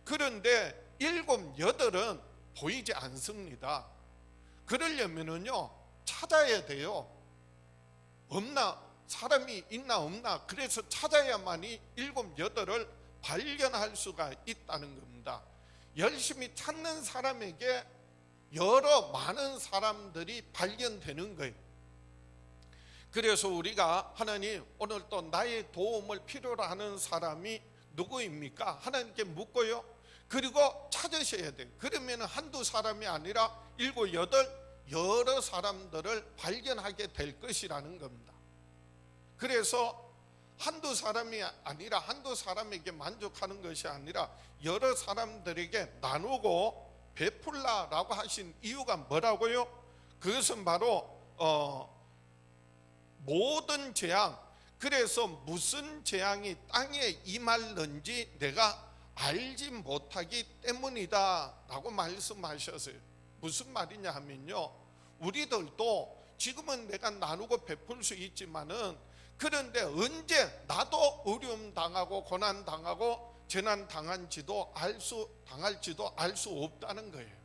그런데 일곱 여덟은 보이지 않습니다. 그러려면은요, 찾아야 돼요. 없나, 사람이 있나 없나, 그래서 찾아야만이 일곱 여덟을 발견할 수가 있다는 겁니다. 열심히 찾는 사람에게 여러 많은 사람들이 발견되는 거예요. 그래서 우리가 하나님, 오늘 또 나의 도움을 필요로 하는 사람이 누구입니까? 하나님께 묻고요, 그리고 찾으셔야 돼요. 그러면 한두 사람이 아니라 일곱 여덟 여러 사람들을 발견하게 될 것이라는 겁니다. 그래서 한두 사람이 아니라 한두 사람에게 만족하는 것이 아니라 여러 사람들에게 나누고 베풀라라고 하신 이유가 뭐라고요? 그것은 바로 모든 재앙, 그래서 무슨 재앙이 땅에 임할는지 내가 알지 못하기 때문이다 라고 말씀하셨어요. 무슨 말이냐 하면요, 우리들도 지금은 내가 나누고 베풀 수 있지만은, 그런데 언제 나도 어려움 당하고 고난 당하고 재난 당할지도 알 수 없다는 거예요.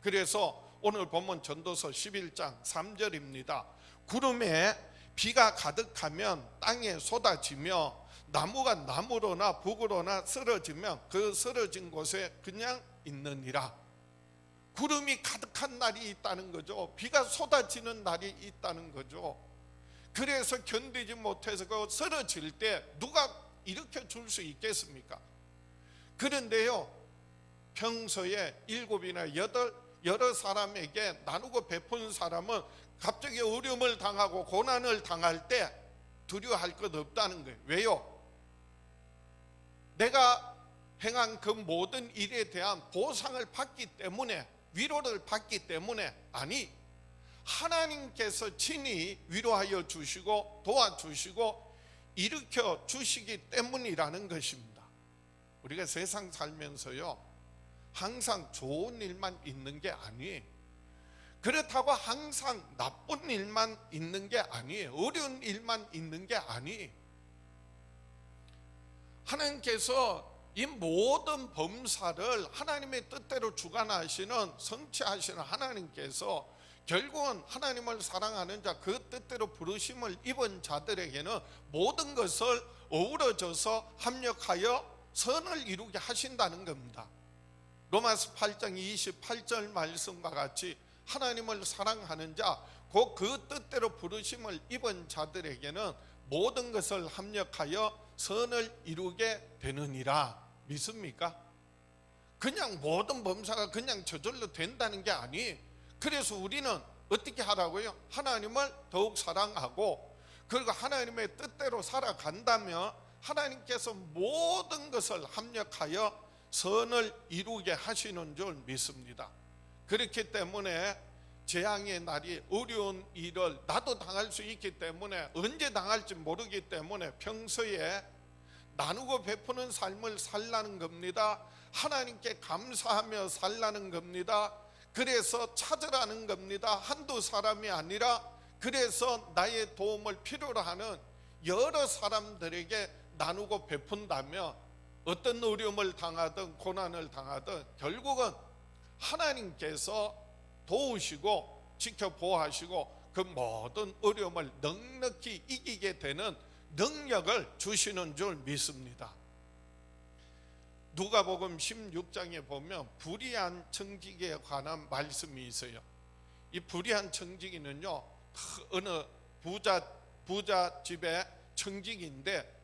그래서 오늘 본문 전도서 11장 3절입니다. 구름에 비가 가득하면 땅에 쏟아지며 나무가 나무로나 북으로나 쓰러지면 그 쓰러진 곳에 그냥 있느니라. 구름이 가득한 날이 있다는 거죠. 비가 쏟아지는 날이 있다는 거죠. 그래서 견디지 못해서 그 쓰러질 때 누가 일으켜 줄 수 있겠습니까? 그런데요, 평소에 일곱이나 여덟 여러 사람에게 나누고 베푼 사람은 갑자기 어려움을 당하고 고난을 당할 때 두려워할 것 없다는 거예요. 왜요? 내가 행한 그 모든 일에 대한 보상을 받기 때문에, 위로를 받기 때문에, 아니, 하나님께서 친히 위로하여 주시고 도와주시고 일으켜 주시기 때문이라는 것입니다. 우리가 세상 살면서요, 항상 좋은 일만 있는 게 아니에요. 그렇다고 항상 나쁜 일만 있는 게 아니에요. 어려운 일만 있는 게 아니에요. 하나님께서 이 모든 범사를 하나님의 뜻대로 주관하시는, 성취하시는 하나님께서 결국은 하나님을 사랑하는 자, 그 뜻대로 부르심을 입은 자들에게는 모든 것을 어우러져서 합력하여 선을 이루게 하신다는 겁니다. 로마서 8장 28절 말씀과 같이 하나님을 사랑하는 자, 곧 그 뜻대로 부르심을 입은 자들에게는 모든 것을 합력하여 선을 이루게 되느니라. 믿습니까? 그냥 모든 범사가 그냥 저절로 된다는 게 아니에요. 그래서 우리는 어떻게 하라고요? 하나님을 더욱 사랑하고, 그리고 하나님의 뜻대로 살아간다면 하나님께서 모든 것을 합력하여 선을 이루게 하시는 줄 믿습니다. 그렇기 때문에 재앙의 날이, 어려운 일을 나도 당할 수 있기 때문에, 언제 당할지 모르기 때문에 평소에 나누고 베푸는 삶을 살라는 겁니다. 하나님께 감사하며 살라는 겁니다. 그래서 찾으라는 겁니다. 한두 사람이 아니라, 그래서 나의 도움을 필요로 하는 여러 사람들에게 나누고 베푼다면 어떤 어려움을 당하든 고난을 당하든 결국은 하나님께서 도우시고 지켜보호하시고 그 모든 어려움을 넉넉히 이기게 되는 능력을 주시는 줄 믿습니다. 누가복음 16장에 보면 불의한 청지기에 관한 말씀이 있어요. 이 불의한 청지기는요, 어느 부자 집의 청지기인데,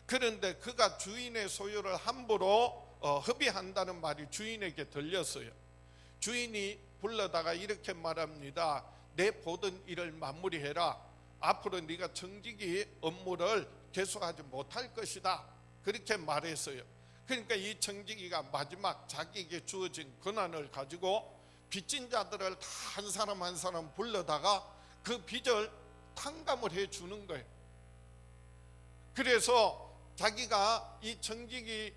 그런데 그가 주인의 소유를 함부로 허비한다는 말이 주인에게 들렸어요. 주인이 불러다가 이렇게 말합니다. 내 보던 일을 마무리해라. 앞으로 네가 정직히 업무를 계속하지 못할 것이다. 그렇게 말했어요. 그러니까 이 정직이가 마지막 자기에게 주어진 권한을 가지고 빚진 자들을 다 한 사람 한 사람 불러다가 그 빚을 탕감을 해 주는 거예요. 그래서 자기가 이 정직이를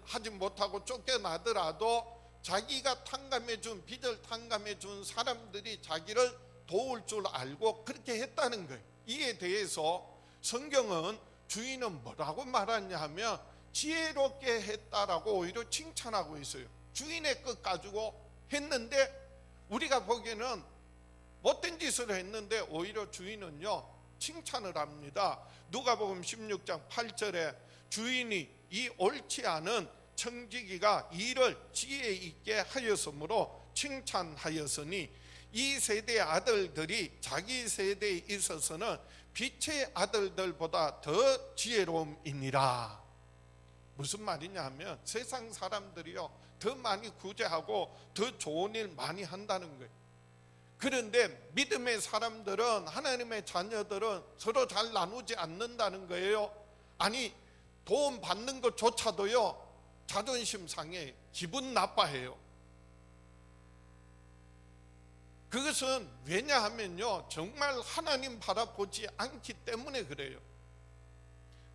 하지 못하고 쫓겨나더라도 자기가 탕감해 준 빚을 탕감해 준 사람들이 자기를 도울 줄 알고 그렇게 했다는 거예요. 이에 대해서 성경은 주인은 뭐라고 말하냐 하면 지혜롭게 했다라고 오히려 칭찬하고 있어요. 주인의 것 가지고 했는데 우리가 보기에는 못된 짓을 했는데 오히려 주인은요 칭찬을 합니다. 누가복음 16장 8절에 주인이 이 옳지 않은 청지기가 일을 지혜 있게 하였으므로 칭찬하였으니 이 세대의 아들들이 자기 세대에 있어서는 빛의 아들들보다 더 지혜로움이니라. 무슨 말이냐 하면 세상 사람들이요 더 많이 구제하고 더 좋은 일 많이 한다는 거예요. 그런데 믿음의 사람들은, 하나님의 자녀들은 서로 잘 나누지 않는다는 거예요. 아니 도움 받는 것조차도요 자존심 상해, 기분 나빠해요. 그것은 왜냐하면요 정말 하나님 바라보지 않기 때문에 그래요.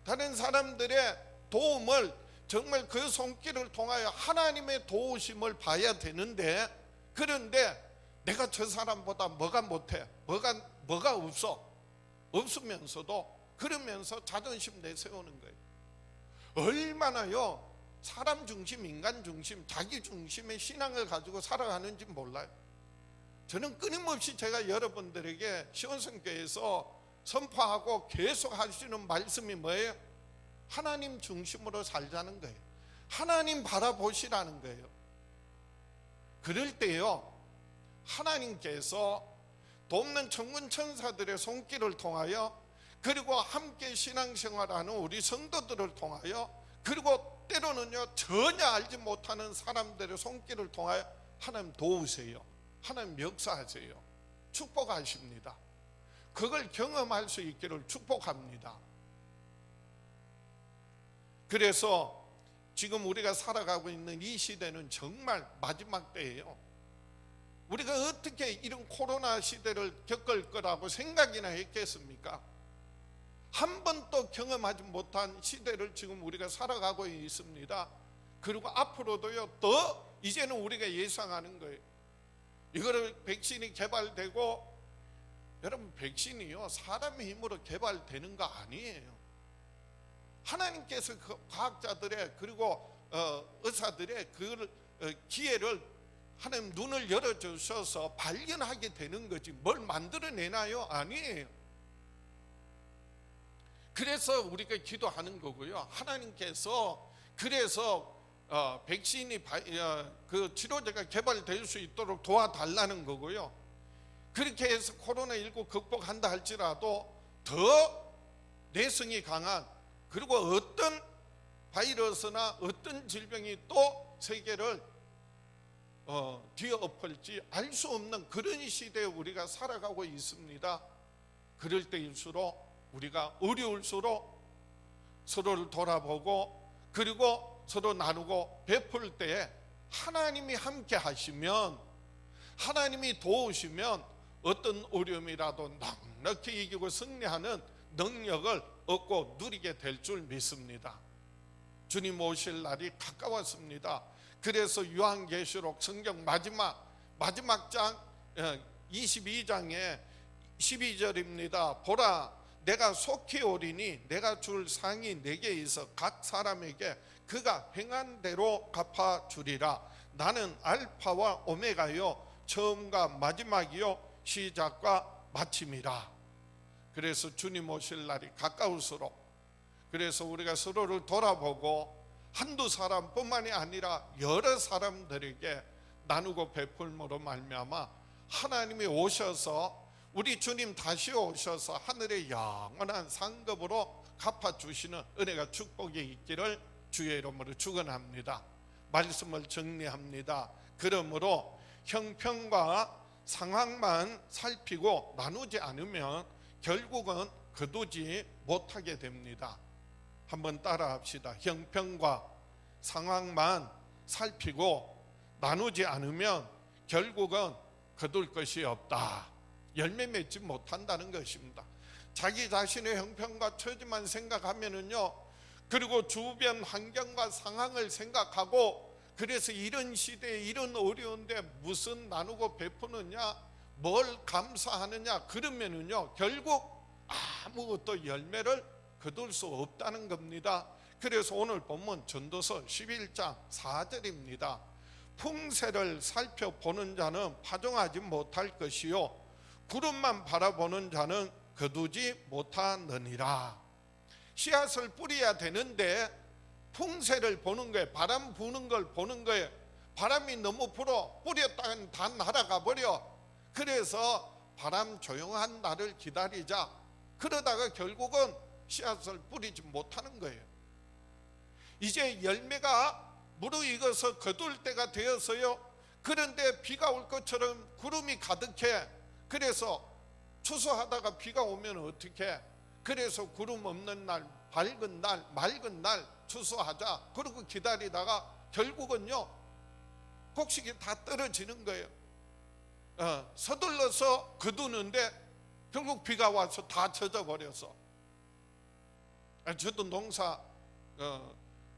다른 사람들의 도움을 정말 그 손길을 통하여 하나님의 도우심을 봐야 되는데, 그런데 내가 저 사람보다 뭐가 못해, 뭐가 없으면서도 그러면서 자존심 내세우는 거예요. 얼마나요 사람 중심, 인간 중심, 자기 중심의 신앙을 가지고 살아가는지 몰라요. 저는 끊임없이 제가 여러분들에게 시온성교회에서 선포하고 계속 하시는 말씀이 뭐예요? 하나님 중심으로 살자는 거예요. 하나님 바라보시라는 거예요. 그럴 때요 하나님께서 돕는 천군 천사들의 손길을 통하여, 그리고 함께 신앙생활하는 우리 성도들을 통하여, 그리고 때로는요 전혀 알지 못하는 사람들의 손길을 통하여 하나님 도우세요. 하나님 역사하세요. 축복하십니다. 그걸 경험할 수 있기를 축복합니다. 그래서 지금 우리가 살아가고 있는 이 시대는 정말 마지막 때예요. 우리가 어떻게 이런 코로나 시대를 겪을 거라고 생각이나 했겠습니까? 한 번도 경험하지 못한 시대를 지금 우리가 살아가고 있습니다. 그리고 앞으로도요 더 이제는 우리가 예상하는 거예요. 이거를 백신이 개발되고, 여러분 백신이요 사람의 힘으로 개발되는 거 아니에요. 하나님께서 그 과학자들의 그리고 의사들의 그 기회를 하나님 눈을 열어주셔서 발견하게 되는 거지 뭘 만들어내나요? 아니에요. 그래서 우리가 기도하는 거고요. 하나님께서 그래서 백신이 그 치료제가 개발될 수 있도록 도와달라는 거고요. 그렇게 해서 코로나19 극복한다 할지라도 더 내성이 강한, 그리고 어떤 바이러스나 어떤 질병이 또 세계를 뒤엎을지 알 수 없는 그런 시대에 우리가 살아가고 있습니다. 그럴 때일수록 우리가 어려울수록 서로를 돌아보고, 그리고 서로 나누고 베풀 때에 하나님이 함께 하시면, 하나님이 도우시면 어떤 어려움이라도 넉넉히 이기고 승리하는 능력을 얻고 누리게 될 줄 믿습니다. 주님 오실 날이 가까웠습니다. 그래서 요한계시록 성경 마지막 장 22장에 12절입니다. 보라 내가 속히 오리니 내가 줄 상이 내게 있어 각 사람에게 그가 행한 대로 갚아주리라. 나는 알파와 오메가요 처음과 마지막이요 시작과 마침이라. 그래서 주님 오실 날이 가까울수록, 그래서 우리가 서로를 돌아보고 한두 사람뿐만이 아니라 여러 사람들에게 나누고 베풀므로 말미암아 하나님이 오셔서 우리 주님 다시 오셔서 하늘의 영원한 상급으로 갚아주시는 은혜가 축복이 있기를 주의 이름으로 축원합니다. 말씀을 정리합니다. 그러므로 형편과 상황만 살피고 나누지 않으면 결국은 거두지 못하게 됩니다. 한번 따라합시다. 형편과 상황만 살피고 나누지 않으면 결국은 거둘 것이 없다. 열매 맺지 못한다는 것입니다. 자기 자신의 형편과 처지만 생각하면은요, 그리고 주변 환경과 상황을 생각하고, 그래서 이런 시대에 이런 어려운데 무슨 나누고 베푸느냐, 뭘 감사하느냐, 그러면은요 결국 아무것도 열매를 거둘 수 없다는 겁니다. 그래서 오늘 본문 전도서 11장 4절입니다. 풍세를 살펴보는 자는 파종하지 못할 것이요 구름만 바라보는 자는 거두지 못하느니라. 씨앗을 뿌려야 되는데 풍세를 보는 거예요. 바람 부는 걸 보는 거예요. 바람이 너무 불어 뿌렸다간 다 날아가 버려. 그래서 바람 조용한 날을 기다리자. 그러다가 결국은 씨앗을 뿌리지 못하는 거예요. 이제 열매가 무르익어서 거둘 때가 되어서요, 그런데 비가 올 것처럼 구름이 가득해. 그래서 추수하다가 비가 오면 어떻게? 그래서 구름 없는 날, 밝은 날, 맑은 날 추수하자. 그러고 기다리다가 결국은요 곡식이 다 떨어지는 거예요. 서둘러서 거두는데 결국 비가 와서 다 젖어버려서. 저도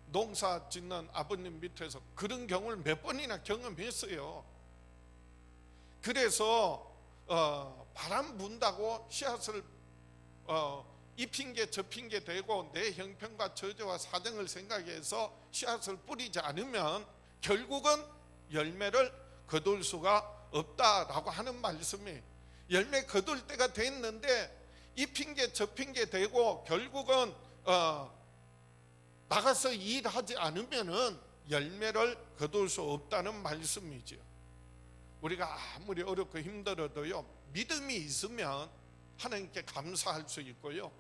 농사 짓는 아버님 밑에서 그런 경우를 몇 번이나 경험했어요. 그래서 바람 분다고 씨앗을 이 핑계 저 핑계 대고 내 형편과 처지와 사정을 생각해서 씨앗을 뿌리지 않으면 결국은 열매를 거둘 수가 없다라고 하는 말씀이, 열매 거둘 때가 됐는데 이 핑계 저 핑계 대고 결국은 나가서 일하지 않으면은 열매를 거둘 수 없다는 말씀이죠. 우리가 아무리 어렵고 힘들어도요, 믿음이 있으면 하나님께 감사할 수 있고요,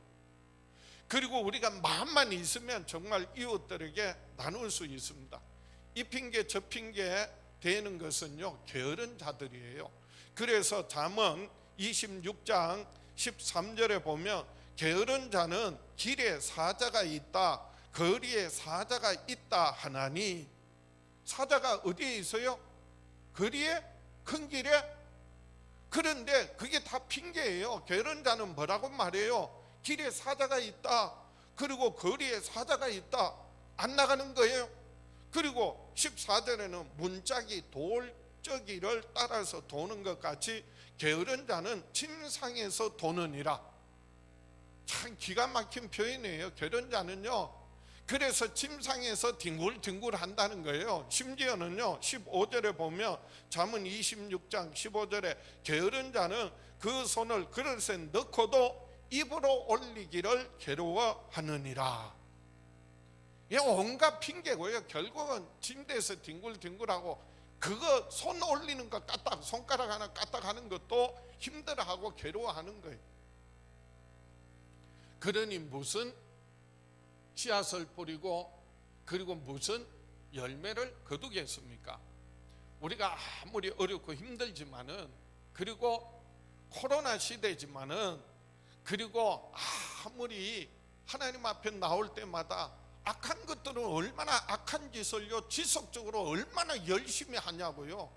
그리고 우리가 마음만 있으면 정말 이웃들에게 나눌 수 있습니다. 이 핑계 저 핑계 대는 것은요 게으른 자들이에요. 그래서 잠언 26장 13절에 보면 게으른 자는 길에 사자가 있다, 거리에 사자가 있다 하나니. 사자가 어디에 있어요? 거리에? 큰 길에? 그런데 그게 다 핑계예요. 게으른 자는 뭐라고 말해요? 길에 사자가 있다, 그리고 거리에 사자가 있다, 안 나가는 거예요. 그리고 14절에는 문짝이 돌저기를 따라서 도는 것 같이 게으른 자는 침상에서 도느니라. 참 기가 막힌 표현이에요. 게으른 자는요, 그래서 침상에서 뒹굴뒹굴 한다는 거예요. 심지어는요 15절에 보면, 잠언 26장 15절에 게으른 자는 그 손을 그릇에 넣고도 입으로 올리기를 괴로워하느니라. 이 온갖 핑계고요. 결국은 침대에서 뒹굴뒹굴하고 그거 손 올리는 거 까딱, 손가락 하나 까딱 하는 것도 힘들어하고 괴로워하는 거예요. 그러니 무슨 씨앗을 뿌리고 그리고 무슨 열매를 거두겠습니까? 우리가 아무리 어렵고 힘들지만은, 그리고 코로나 시대지만은, 그리고 아무리 하나님 앞에 나올 때마다 악한 것들은 얼마나 악한 짓을요 지속적으로 얼마나 열심히 하냐고요.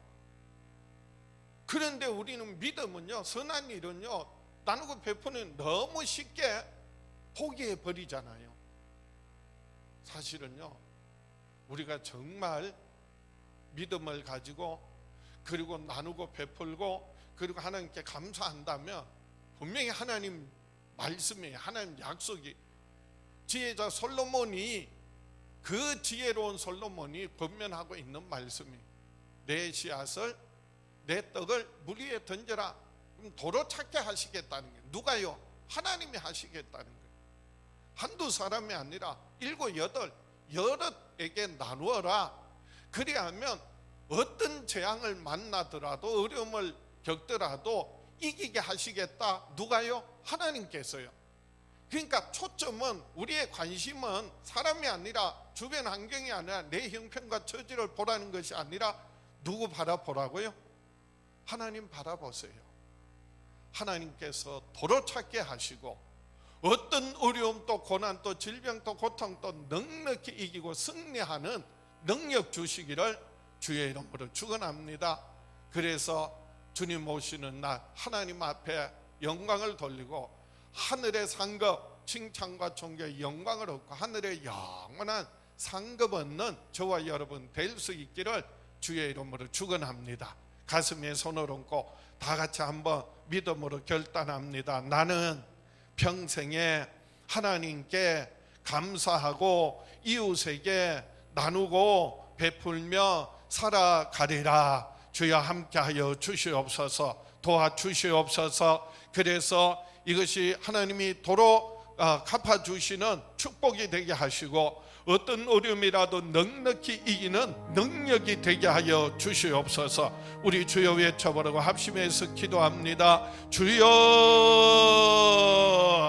그런데 우리는 믿음은요, 선한 일은요 나누고 베푸는 너무 쉽게 포기해 버리잖아요. 사실은요 우리가 정말 믿음을 가지고 그리고 나누고 베풀고 그리고 하나님께 감사한다면 분명히 하나님 말씀이, 하나님 약속이, 지혜자 솔로몬이, 그 지혜로운 솔로몬이 권면하고 있는 말씀이, 내 씨앗을, 내 떡을 물 위에 던져라. 그럼 도로 찾게 하시겠다는 거예요. 누가요? 하나님이 하시겠다는 거예요. 한두 사람이 아니라 7, 8, 여럿에게 나누어라. 그리하면 어떤 재앙을 만나더라도, 어려움을 겪더라도 이기게 하시겠다. 누가요? 하나님께서요. 그러니까 초점은, 우리의 관심은 사람이 아니라 주변 환경이 아니라 내 형편과 처지를 보라는 것이 아니라 누구 바라보라고요? 하나님 바라보세요. 하나님께서 도로 찾게 하시고 어떤 어려움도 고난도 질병도 고통도 넉넉히 이기고 승리하는 능력 주시기를 주의 이름으로 축원합니다. 그래서 주님 오시는 날 하나님 앞에 영광을 돌리고 하늘의 상급 칭찬과 존귀의 영광을 얻고 하늘의 영원한 상급 얻는 저와 여러분 될 수 있기를 주의 이름으로 축원합니다. 가슴에 손을 얹고 다 같이 한번 믿음으로 결단합니다. 나는 평생에 하나님께 감사하고 이웃에게 나누고 베풀며 살아가리라. 주여 함께하여 주시옵소서, 도와주시옵소서. 그래서 이것이 하나님이 도로 갚아주시는 축복이 되게 하시고 어떤 어려움이라도 넉넉히 이기는 능력이 되게 하여 주시옵소서. 우리 주여 외쳐보라고 합심해서 기도합니다. 주여.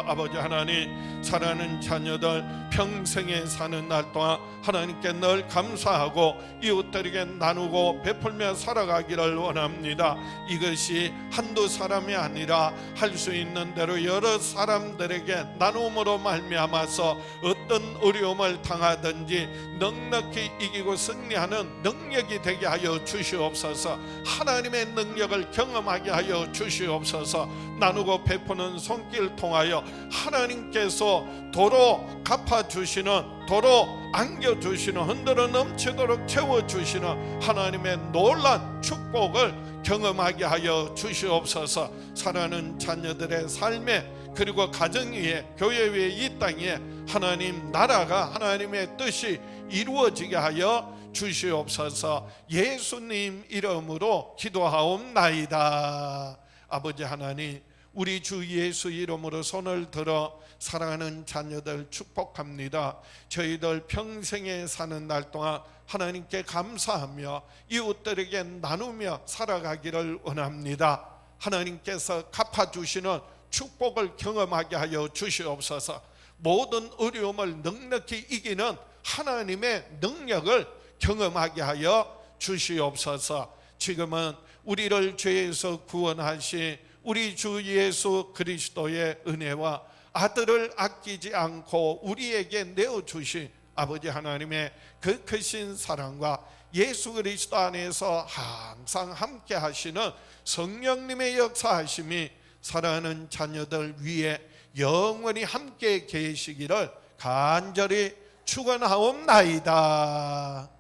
아버지 하나님, 사랑하는 자녀들 평생에 사는 날 동안 하나님께 늘 감사하고 이웃들에게 나누고 베풀며 살아가기를 원합니다. 이것이 한두 사람이 아니라 할 수 있는 대로 여러 사람들에게 나눔으로 말미암아서 어떤 어려움을 당하든지 넉넉히 이기고 승리하는 능력이 되게 하여 주시옵소서. 하나님의 능력을 경험하게 하여 주시옵소서. 나누고 베푸는 손길 통하여 하나님께서 도로 갚아주시는, 도로 안겨주시는, 흔들어 넘치도록 채워주시는 하나님의 놀란 축복을 경험하게 하여 주시옵소서. 사랑하는 자녀들의 삶에 그리고 가정 위에 교회 위에 이 땅에 하나님 나라가 하나님의 뜻이 이루어지게 하여 주시옵소서. 예수님 이름으로 기도하옵나이다. 아버지 하나님, 우리 주 예수 이름으로 손을 들어 사랑하는 자녀들 축복합니다. 저희들 평생에 사는 날 동안 하나님께 감사하며 이웃들에게 나누며 살아가기를 원합니다. 하나님께서 갚아주시는 축복을 경험하게 하여 주시옵소서. 모든 어려움을 넉넉히 이기는 하나님의 능력을 경험하게 하여 주시옵소서. 지금은 우리를 죄에서 구원하신 우리 주 예수 그리스도의 은혜와 아들을 아끼지 않고 우리에게 내어주신 아버지 하나님의 그 크신 사랑과 예수 그리스도 안에서 항상 함께 하시는 성령님의 역사하심이 사랑하는 자녀들 위에 영원히 함께 계시기를 간절히 축원하옵나이다.